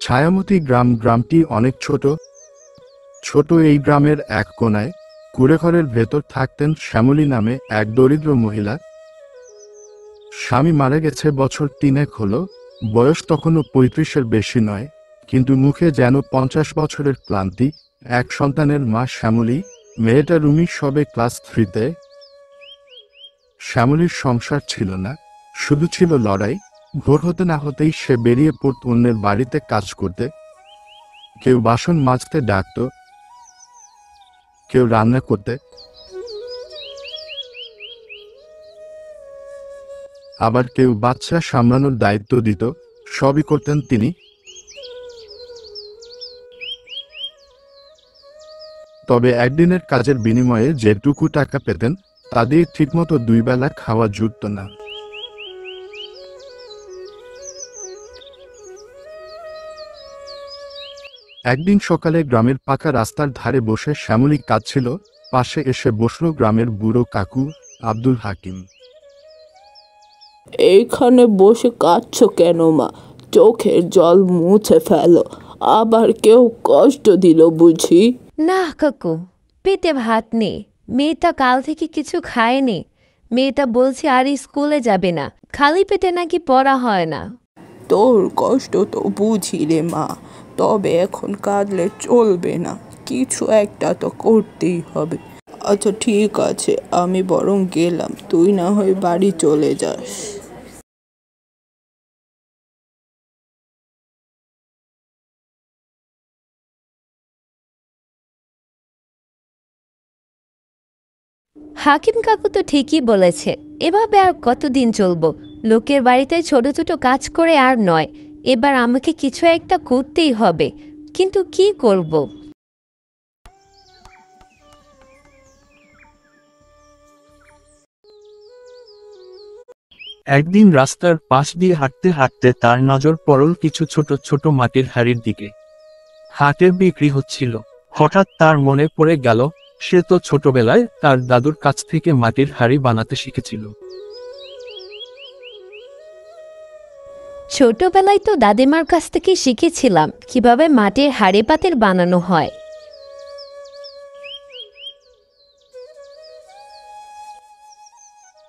ছায়ামতি গ্রামটি অনেক ছোট। এই গ্রামের এক কোনায় কুঁড়েঘরের ভেতর থাকতেন শ্যামলী নামে এক দরিদ্র মহিলা। স্বামী মারা গেছে বছর 3 হলো। বয়স তখনও 35-এর বেশি নয়, কিন্তু মুখে যেন 50 বছরের ক্লান্তি। এক সন্তানের মা শ্যামলী, মেয়েটা রুমি সবে ক্লাস 3-তে। শ্যামলীর সংসার ছিল না, শুধু ছিল লড়াই। ভোর হতে না হতেই সে বেরিয়ে পড়ত অন্যের বাড়িতে কাজ করতে। কেউ বাসন মাজতে ডাকত, কেউ রান্না করতে, আবার কেউ বাচ্চা সামলানোর দায়িত্ব দিত। সবই করতেন তিনি। তবে একদিনের কাজের বিনিময়ে যেটুকু টাকা পেতেন তা দিয়ে ঠিকমতো 2 বেলা খাওয়া জুটত না। একদিন সকালে গ্রামের পাকা রাস্তার ধারে বসে শ্যামলী কাঁদছিল। পাশে এসে বসল গ্রামের বুড়ো কাকু আব্দুল হাকিম। এইখানে বসে কাঁদছো কেন মা? চোখের জল মুছে ফেলো। আবার কেউ কষ্ট দিল বুঝি? না কাকু, পেটে ভাত নেই। মেয়েটা কাল থেকে কিছু খায়নি। মেয়েটা বলছে আর স্কুলে যাবে না, খালি পেটে নাকি পড়া হয় না। তোর কষ্ট তো বুঝি রে মা, তবে এখন কাঁদলে চলবে না, কিছু একটা তো করতেই হবে। আচ্ছা ঠিক আছে, আমি বরং গেলাম, তুই না হয় বাড়ি চলে যাস। হাকিম কাকু তো ঠিকই বলেছে, এভাবে আর কতদিন চলবো? লোকের বাড়িতে ছোট ছোট কাজ করে আর নয়, এবার আমাকে কিছু একটা করতেই হবে। কিন্তু কি করব? একদিন রাস্তার পাশ দিয়ে হাঁটতে হাঁটতে তার নজর পড়ল কিছু ছোট ছোট মাটির হাড়ির দিকে। হাটে বিক্রি হচ্ছিল। হঠাৎ তার মনে পড়ে গেল, সে তো ছোটবেলায় তার দাদুর কাছ থেকে মাটির হাড়ি বানাতে শিখেছিল। ছোটবেলায় তো দাদিমার কাছ থেকে শিখেছিলাম কিভাবে মাটির হাঁড়ি পাতিল বানানো হয়।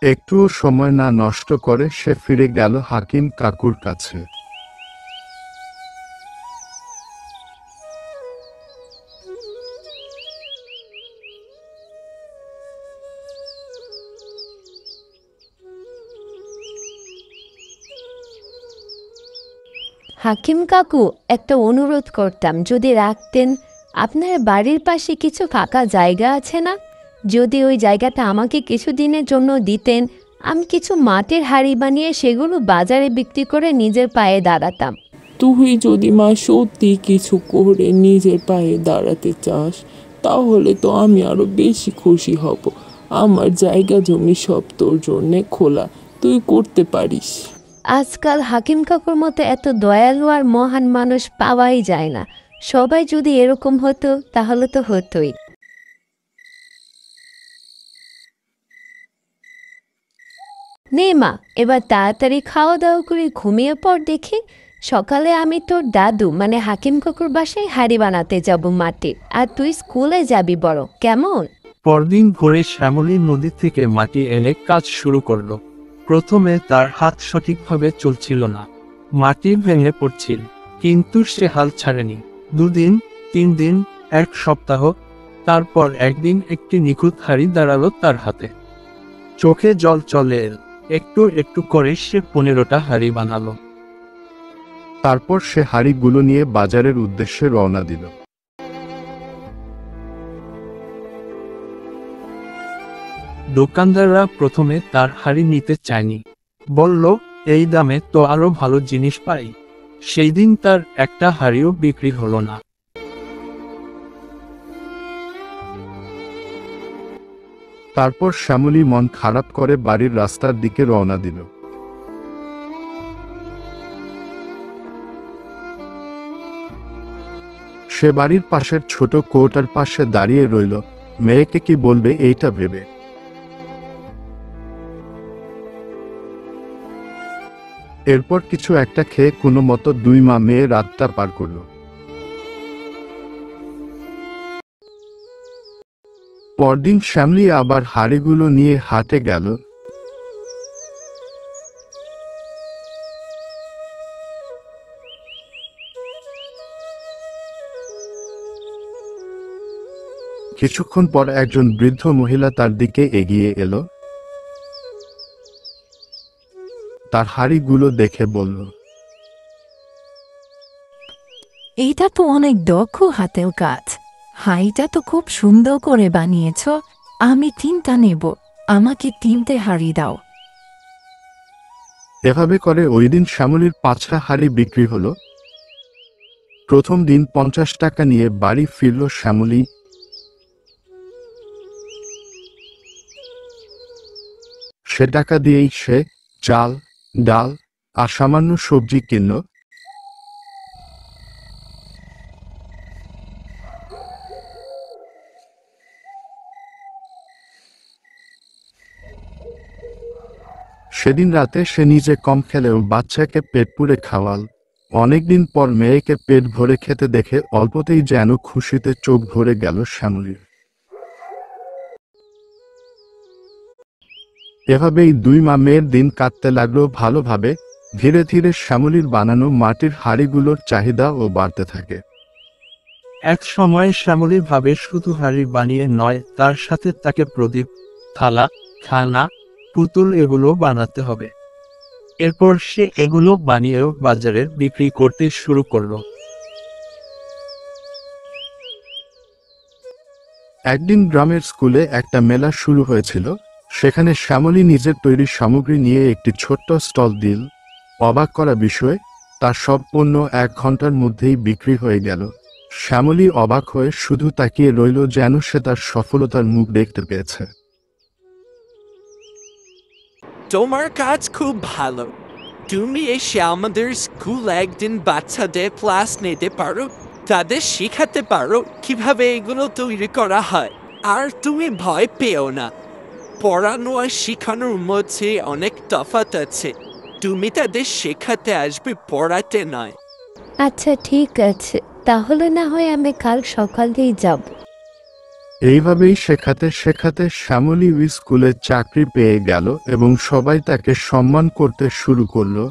একটুও সময় না নষ্ট করে সে ফিরে গেল হাকিম কাকুর কাছে। হাকিম কাকু, একটা অনুরোধ করতাম, যদি রাখতেন। আপনার বাড়ির পাশে কিছু ফাঁকা জায়গা আছে না? যদি ওই জায়গাটা আমাকে কিছু দিনের জন্য দিতেন, আমি কিছু মাটির হাঁড়ি বানিয়ে সেগুলো বাজারে বিক্রি করে নিজের পায়ে দাঁড়াতাম। তুই যদি মা সত্যি কিছু করে নিজের পায়ে দাঁড়াতে চাস, তাহলে তো আমি আরো বেশি খুশি হব। আমার জায়গা জমি সব তোর জন্যে খোলা, তুই করতে পারিস। আজকাল হাকিম কাকুর মতো এত দয়ালু আর মহান মানুষ পাওয়াই যায় না। সবাই যদি এরকম হতো তাহলে তো হতোই। নে মা, এবার তাড়াতাড়ি খাওয়া দাওয়া করে ঘুমিয়ে পড় দেখি। সকালে আমি তোর দাদু মানে হাকিম কাকুর বাসায় হাঁড়ি বানাতে যাব মাটির, আর তুই স্কুলে যাবি বড়, কেমন? পরদিন ভোরে শ্যামলী নদী থেকে মাটি এনে কাজ শুরু করলো। প্রথমে তার হাত সঠিকভাবে চলছিল না, মাটি ভেঙে পড়ছিল, কিন্তু সে হাল ছাড়েনি। 2 দিন, 3 দিন, 1 সপ্তাহ, তারপর একদিন একটি নিখুঁত হাঁড়ি দাঁড়ালো তার হাতে। চোখে জল চলে এল। একটু একটু করে সে 15টা হাঁড়ি বানালো। তারপর সে হাঁড়িগুলো নিয়ে বাজারের উদ্দেশ্যে রওনা দিল। দোকানদাররা প্রথমে তার হাঁড়ি নিতে চায়নি, বলল এই দামে তো আরো ভালো জিনিস পাই। সেই দিন তার একটা হাঁড়িও বিক্রি হলো না। তারপর শ্যামলী মন খারাপ করে বাড়ির রাস্তার দিকে রওনা দিল। সে বাড়ির পাশের ছোট কোটার পাশে দাঁড়িয়ে রইল, মেয়েকে কি বলবে এইটা ভেবে। এরপর কিছু একটা খেয়ে কোনো মতো 2 মা মেয়ে রাতটা পার করলো। পরদিন শ্যামলী আবার হাঁড়িগুলো নিয়ে হাটে গেল। কিছুক্ষণ পর একজন বৃদ্ধ মহিলা তার দিকে এগিয়ে এলো। তার হাঁড়িগুলো দেখে বলল, এইটা তো অনেক দক্ষ হাতের কাজ। হাঁড়িটা তো খুব সুন্দর করে বানিয়েছ। আমি 3টা নেব, আমাকে 3টে হাঁড়ি দাও। এভাবে করে ওই দিন শ্যামলীর 5টা হাঁড়ি বিক্রি হলো। প্রথম দিন 50 টাকা নিয়ে বাড়ি ফিরল শ্যামলী। সে টাকা দিয়েই সে চাল, ডাল আর সামান্য সবজি কিনল। সেদিন রাতে সে নিজে কম খেলেও বাচ্চাকে পেট পুরে খাওয়াল। অনেকদিন পর মেয়েকে পেট ভরে খেতে দেখে অল্পতেই যেন খুশিতে চোখ ভরে গেল শ্যামলীর। এভাবেই 2 মা মেয়ের দিন কাটতে লাগলো ভালোভাবে। ধীরে ধীরে শ্যামলীর বানানো মাটির হাঁড়িগুলোর চাহিদাও বাড়তে থাকে। এক সময় শ্যামলী ভাবে শুধু হাঁড়ি বানিয়ে নয়, তার সাথে তাকে প্রদীপ, থালা, খানা, পুতুল এগুলো বানাতে হবে। এরপর সে এগুলো বানিয়েও বাজারে বিক্রি করতে শুরু করলো। একদিন গ্রামের স্কুলে একটা মেলা শুরু হয়েছিল। সেখানে শ্যামলী নিজের তৈরি সামগ্রী নিয়ে একটি ছোট্ট স্টল দিল। অবাক করা বিষয়, তার সব পণ্য 1 ঘন্টার মধ্যেই বিক্রি হয়ে গেল। শ্যামলী অবাক হয়ে শুধু তাকিয়ে রইল, যেন সে তার সফলতার মুখ দেখতে পেয়েছে। তোমার কাজ খুব ভালো। তুমি এসে আমাদের স্কুল একদিন বাচ্চাদের ক্লাস নিতে পারো, তাদের শেখাতে পারো কিভাবে এগুলো তৈরি করা হয়। আর তুমি ভয় পেও না, পড়ানো আর শেখানোর মধ্যে অনেক তফাৎ আছে। তুমি তাদের শেখাতে আসবে, পড়াতে নয়। আচ্ছা ঠিক আছে, তাহলে না হয় আমি কাল সকালেই যাব। এইভাবেই শেখাতে শেখাতে শ্যামলী ওই স্কুলে চাকরি পেয়ে গেল এবং সবাই তাকে সম্মান করতে শুরু করলো।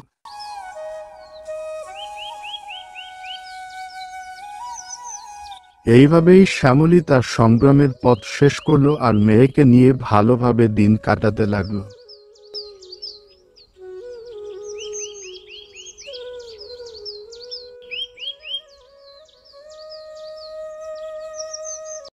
এইভাবেই শ্যামলী তার সংগ্রামের পথ শেষ করলো আর মেয়েকে নিয়ে ভালোভাবে দিন কাটাতে লাগলো।